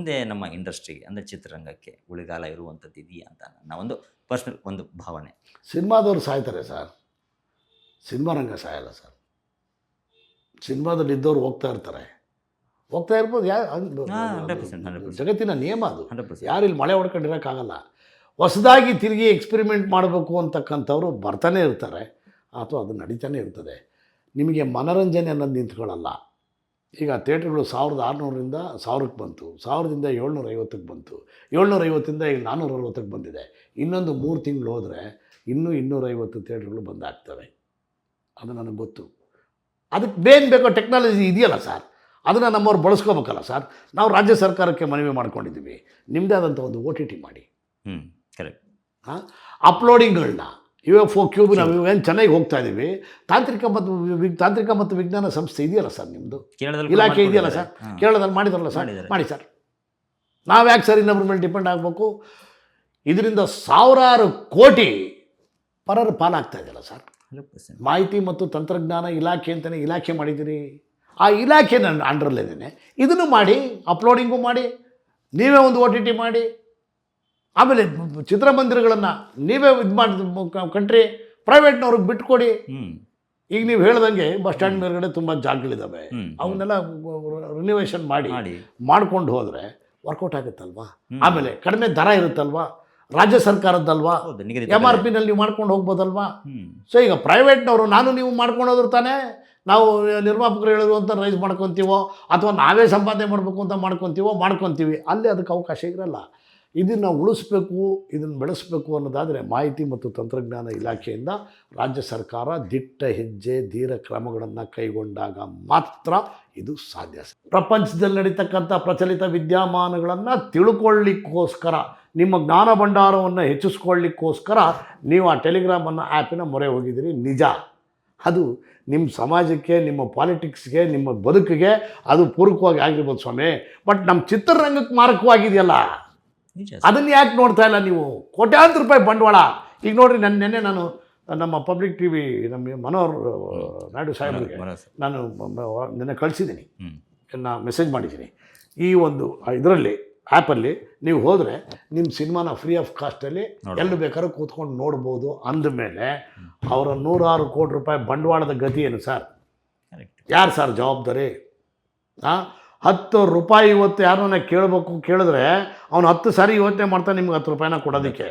ಮುಂದೆ ನಮ್ಮ ಇಂಡಸ್ಟ್ರಿಗೆ ಅಂದರೆ ಚಿತ್ರರಂಗಕ್ಕೆ ಉಳಿಗಾಲ ಇರುವಂಥದ್ದು ಇದೆಯಾ ಅಂತ ನನ್ನ ಒಂದು ಪರ್ಸ್ನಲ್ ಒಂದು ಭಾವನೆ. ಸಿನಿಮಾದವ್ರು ಸಾಯ್ತಾರೆ ಸರ್, ಸಿನಿಮಾ ರಂಗ ಸಾಯಲ್ಲ ಸರ್. ಸಿನಿಮಾದಲ್ಲಿ ಇದ್ದವ್ರು ಹೋಗ್ತಾ ಇರ್ತಾರೆ, ಹೋಗ್ತಾ ಇರ್ಬೋದು. 100%. ಜಗತ್ತಿನ ನಿಯಮ ಅದು. 100%. ಯಾರು ಇಲ್ಲಿ ಮಳೆ ಹೊಡ್ಕೊಂಡಿರೋಕ್ಕಾಗಲ್ಲ. ಹೊಸದಾಗಿ ತಿರುಗಿ ಎಕ್ಸ್ಪೆರಿಮೆಂಟ್ ಮಾಡಬೇಕು ಅಂತಕ್ಕಂಥವ್ರು ಬರ್ತಾನೆ ಇರ್ತಾರೆ, ಅಥವಾ ಅದು ನಡೀತಾನೆ ಇರ್ತದೆ. ನಿಮಗೆ ಮನೋರಂಜನೆ ಅನ್ನೋದು ನಿಂತ್ಕೊಳ್ಳಲ್ಲ. ಈಗ ಥಿಯೇಟ್ರ್ಗಳು 1600ರಿಂದ 1000ಕ್ಕೆ ಬಂತು, 1000ದಿಂದ 750ಕ್ಕೆ ಬಂತು, 750ರಿಂದ ಈಗ 460ಕ್ಕೆ ಬಂದಿದೆ. ಇನ್ನೊಂದು 3 ತಿಂಗಳು ಹೋದರೆ ಇನ್ನೂ 250 ಥಿಯೇಟ್ರ್ಗಳು ಬಂದಾಗ್ತವೆ. ಅದು ನನಗೆ ಗೊತ್ತು. ಅದಕ್ಕೆ ಬೇಕೋ ಟೆಕ್ನಾಲಜಿ ಇದೆಯಲ್ಲ ಸರ್, ಅದನ್ನು ನಮ್ಮವ್ರು ಬಳಸ್ಕೋಬೇಕಲ್ಲ ಸರ್. ನಾವು ರಾಜ್ಯ ಸರ್ಕಾರಕ್ಕೆ ಮನವಿ ಮಾಡ್ಕೊಂಡಿದ್ದೀವಿ, ನಿಮ್ಮದೇ ಆದಂಥ ಒಂದು OTT ಮಾಡಿ. ಕರೆಕ್ಟ್. ಅಪ್ಲೋಡಿಂಗ್ಗಳನ್ನ UFO ಕ್ಯೂಬ್ ನಾವು ಏನು ಚೆನ್ನಾಗಿ ಹೋಗ್ತಾ ಇದ್ದೀವಿ. ತಾಂತ್ರಿಕ ಮತ್ತು ವಿಜ್ಞಾನ ಸಂಸ್ಥೆ ಇದೆಯಲ್ಲ ಸರ್, ನಿಮ್ಮದು ಇಲಾಖೆ ಇದೆಯಲ್ಲ ಸರ್, ಕೇರಳದಲ್ಲಿ ಮಾಡಿದಾರಲ್ಲ ಸರ್, ಮಾಡಿ ಸರ್. ನಾವು ಯಾಕೆ ಸರ್ ಇನ್ನೊಬ್ಬರ ಮೇಲೆ ಡಿಪೆಂಡ್ ಆಗಬೇಕು? ಇದರಿಂದ ಸಾವಿರಾರು ಕೋಟಿ ಪರರ ಪಾಲಾಗ್ತಾ ಇದೆಯಲ್ಲ ಸರ್. 100%. ಮಾಹಿತಿ ಮತ್ತು ತಂತ್ರಜ್ಞಾನ ಇಲಾಖೆ ಅಂತಲೇ ಇಲಾಖೆ ಮಾಡಿದ್ದೀರಿ. ಆ ಇಲಾಖೆ ನನ್ನ ಅಂಡರಲ್ಲಿದ್ದೇನೆ. ಇದನ್ನು ಮಾಡಿ, ಅಪ್ಲೋಡಿಂಗು ಮಾಡಿ, ನೀವೇ ಒಂದು OTT ಮಾಡಿ. ಆಮೇಲೆ ಚಿತ್ರಮಂದಿರಗಳನ್ನು ನೀವೇ ಇದು ಮಾಡಿ ಕಂಟ್ರಿ ಪ್ರೈವೇಟ್ನವ್ರಿಗೆ ಬಿಟ್ಕೊಡಿ. ಈಗ ನೀವು ಹೇಳ್ದಂಗೆ ಬಸ್ ಸ್ಟ್ಯಾಂಡ್ ಮೇಲ್ಗಡೆ ತುಂಬ ಜಾಗಗಳಿದ್ದಾವೆ, ಅವನ್ನೆಲ್ಲ ರಿನಿವೇಷನ್ ಮಾಡ್ಕೊಂಡು ಹೋದರೆ ವರ್ಕೌಟ್ ಆಗುತ್ತಲ್ವಾ. ಆಮೇಲೆ ಕಡಿಮೆ ದರ ಇರುತ್ತಲ್ವಾ, ರಾಜ್ಯ ಸರ್ಕಾರದ್ದಲ್ವಾ, MRPನಲ್ಲಿ ನೀವು ಮಾಡ್ಕೊಂಡು ಹೋಗ್ಬೋದಲ್ವಾ. ಸೊ ಈಗ ಪ್ರೈವೇಟ್ನವರು ನೀವು ಮಾಡ್ಕೊಂಡು ಹೋದ್ರೆ ತಾನೇ ನಾವು ನಿರ್ಮಾಪಕರು ಹೇಳಿದ್ರು ಅಂತ ರೈಸ್ ಮಾಡ್ಕೊತೀವೋ, ಅಥವಾ ನಾವೇ ಸಂಪಾದನೆ ಮಾಡಬೇಕು ಅಂತ ಮಾಡ್ಕೊತೀವಿ. ಅಲ್ಲಿ ಅದಕ್ಕೆ ಅವಕಾಶ ಇರಲ್ಲ. ಇದನ್ನು ಉಳಿಸ್ಬೇಕು, ಇದನ್ನು ಬೆಳೆಸಬೇಕು ಅನ್ನೋದಾದರೆ ಮಾಹಿತಿ ಮತ್ತು ತಂತ್ರಜ್ಞಾನ ಇಲಾಖೆಯಿಂದ ರಾಜ್ಯ ಸರ್ಕಾರ ದಿಟ್ಟ ಹೆಜ್ಜೆ, ಧೀರ ಕ್ರಮಗಳನ್ನು ಕೈಗೊಂಡಾಗ ಮಾತ್ರ ಇದು ಸಾಧ್ಯ. ಪ್ರಪಂಚದಲ್ಲಿ ನಡೀತಕ್ಕಂಥ ಪ್ರಚಲಿತ ವಿದ್ಯಮಾನಗಳನ್ನು ತಿಳ್ಕೊಳ್ಳಿಕ್ಕೋಸ್ಕರ, ನಿಮ್ಮ ಜ್ಞಾನ ಭಂಡಾರವನ್ನು ಹೆಚ್ಚಿಸ್ಕೊಳ್ಳಿಕ್ಕೋಸ್ಕರ ನೀವು ಆ ಟೆಲಿಗ್ರಾಮನ್ನು ಆ್ಯಪಿನ ಮೊರೆ ಹೋಗಿದ್ದೀರಿ, ನಿಜ. ಅದು ನಿಮ್ಮ ಸಮಾಜಕ್ಕೆ, ನಿಮ್ಮ ಪಾಲಿಟಿಕ್ಸ್ಗೆ, ನಿಮ್ಮ ಬದುಕಿಗೆ ಅದು ಪೂರಕವಾಗಿ ಆಗಿರ್ಬೋದು ಸ್ವಾಮಿ. ಬಟ್ ನಮ್ಮ ಚಿತ್ರರಂಗಕ್ಕೆ ಮಾರಕವಾಗಿದೆಯಲ್ಲ, ಅದನ್ನು ಯಾಕೆ ನೋಡ್ತಾ ಇಲ್ಲ ನೀವು? ಕೋಟ್ಯಾಂತರ ರೂಪಾಯಿ ಬಂಡವಾಳ. ಈಗ ನೋಡಿರಿ, ನೆನ್ನೆ ನಾನು ನಮ್ಮ ಪಬ್ಲಿಕ್ TV ನಮ್ಮ ಮನೋಹರ್ ನಾಯ್ಡು ಸಾಹೇಬ್ರಿಗೆ ನಾನು ನೆನ್ನೆ ಕಳಿಸಿದ್ದೀನಿ, ಮೆಸೇಜ್ ಮಾಡಿದ್ದೀನಿ. ಈ ಒಂದು ಇದರಲ್ಲಿ ಆ್ಯಪಲ್ಲಿ ನೀವು ಹೋದರೆ ನಿಮ್ಮ ಸಿನಿಮಾನ ಫ್ರೀ ಆಫ್ ಕಾಸ್ಟಲ್ಲಿ ಎಲ್ಲಿ ಬೇಕಾದ್ರೂ ಕೂತ್ಕೊಂಡು ನೋಡ್ಬೋದು. ಅಂದಮೇಲೆ ಅವರ 106 ಕೋಟಿ ರೂಪಾಯಿ ಬಂಡವಾಳದ ಗತಿ ಏನು ಸರ್? ಯಾರು ಸರ್ ಜವಾಬ್ದಾರಿ? 10 ರೂಪಾಯಿ ಇವತ್ತು ಯಾರನ್ನ ಕೇಳಿದ್ರೆ ಅವನು 10 ಸಾರಿ ಯೋಚನೆ ಮಾಡ್ತಾನೆ ನಿಮ್ಗೆ 10 ರೂಪಾಯಿನ ಕೊಡೋದಕ್ಕೆ.